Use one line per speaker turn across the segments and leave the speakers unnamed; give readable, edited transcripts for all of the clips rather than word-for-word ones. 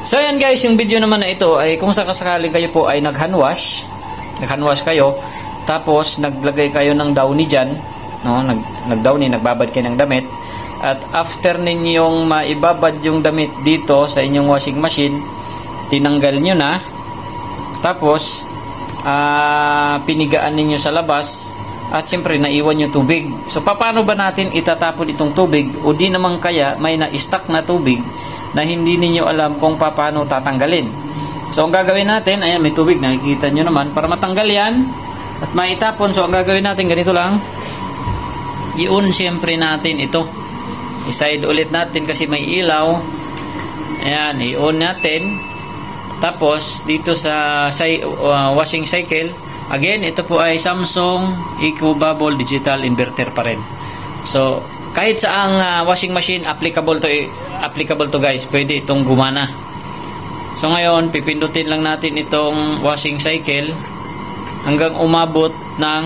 So ayan guys, yung video naman na ito ay kung sakasakali kayo po ay nag-hand wash kayo, tapos naglagay kayo ng downy dyan, no? Nag-downy, nagbabad kayo ng damit, at after ninyong maibabad yung damit dito sa inyong washing machine, tinanggal nyo na, tapos pinigaan ninyo sa labas, at siyempre naiwan yung tubig. So paano ba natin itatapon itong tubig, o di naman kaya may na-stuck na tubig na hindi ninyo alam kung paano tatanggalin? So ang gagawin natin, ayan, may tubig, nakikita nyo naman, para matanggal yan at maitapon. So ang gagawin natin, ganito lang, i-on siyempre natin ito, i-side ulit natin kasi may ilaw. Ayan, i-on natin. Tapos dito sa washing cycle, again, ito po ay Samsung EcoBubble Digital Inverter pa rin. So kahit saang washing machine applicable to guys, pwede itong gumana. So ngayon, pipindutin lang natin itong washing cycle hanggang umabot ng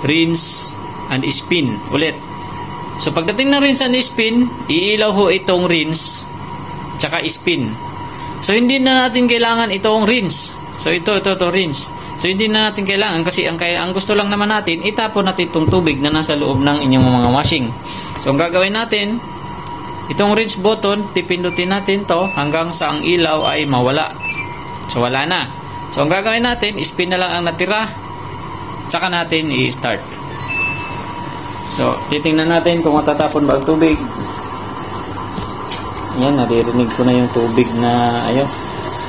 rinse and spin ulit. So pagdating ng rinse and spin, iilaw ho itong rinse tsaka spin. So hindi na natin kailangan itong rinse. So ito rinse. So hindi na natin kailangan, kasi ang gusto lang naman natin, itapon natin itong tubig na nasa loob ng inyong mga washing. So ang gagawin natin, itong rinse button, pipindutin natin to hanggang sa ang ilaw ay mawala. So wala na. So ang gagawin natin, spin na lang ang natira, tsaka natin i-start. So titingnan natin kung matatapon ba ang tubig. Yan, naririnig ko na yung tubig na ayun.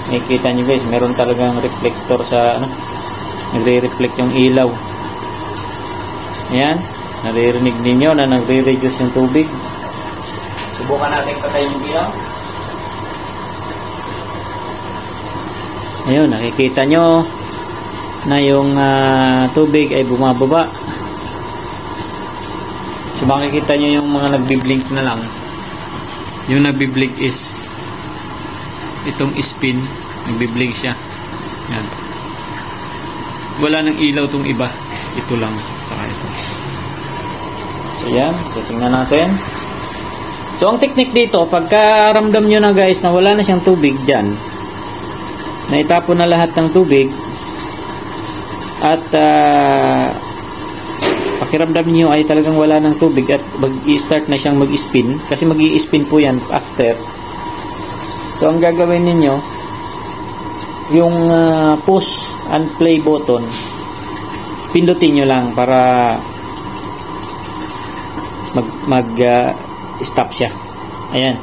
Nakikita nyo guys, meron talagang reflector sa nagre-reflect yung ilaw. Ayan, naririnig ninyo na nagre-reduce yung tubig. Subukan natin patayin yung ilaw. Ayun, nakikita nyo na yung tubig ay bumababa. So makikita nyo yung mga nagbi-blink na lang. Yung nagbi-blink is itong spin, nagbi-blink siya. Yan. Wala nang ilaw tong iba. Ito lang, saka ito. So yan, titingnan natin. So ang technique dito, pagka ramdam nyo na guys na wala na siyang tubig dyan, naitapon na lahat ng tubig, at pakiramdam nyo ay talagang wala ng tubig at mag-i-start na siyang mag-spin, kasi mag-i-spin po yan after. So ang gagawin ninyo, yung push and play button, pindutin nyo lang para stop siya. Ayan.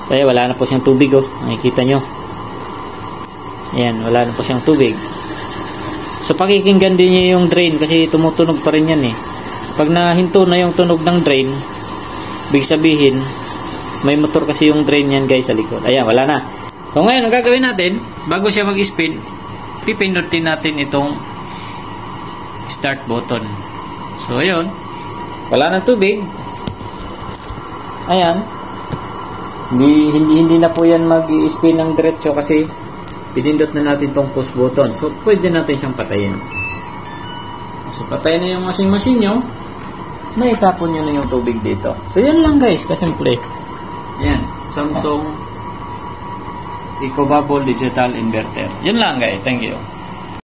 Kaya wala na po siyang tubig, oh. Nakikita nyo. Ayan, wala na po siyang tubig. So pakikinggan din nyo yung drain, kasi tumutunog pa rin yan eh. Pag nahinto na yung tunog ng drain, ibig sabihin may motor kasi yung drain yan guys sa likod. Ayan, wala na. So ngayon, ang gagawin natin, bago siya mag-spin, pipindutin natin itong start button. So ayun, wala nang tubig. Ayan, hindi na po yan mag-i-spin ng diretso, kasi pinindot na natin itong push button. So pwede natin siyang patayin. So patayin na yung washing machine nyo, naitapon nyo na yung tubig dito. So yan lang guys, kasimple. Yan, Samsung EcoBubble Digital Inverter. Yun lang guys, thank you.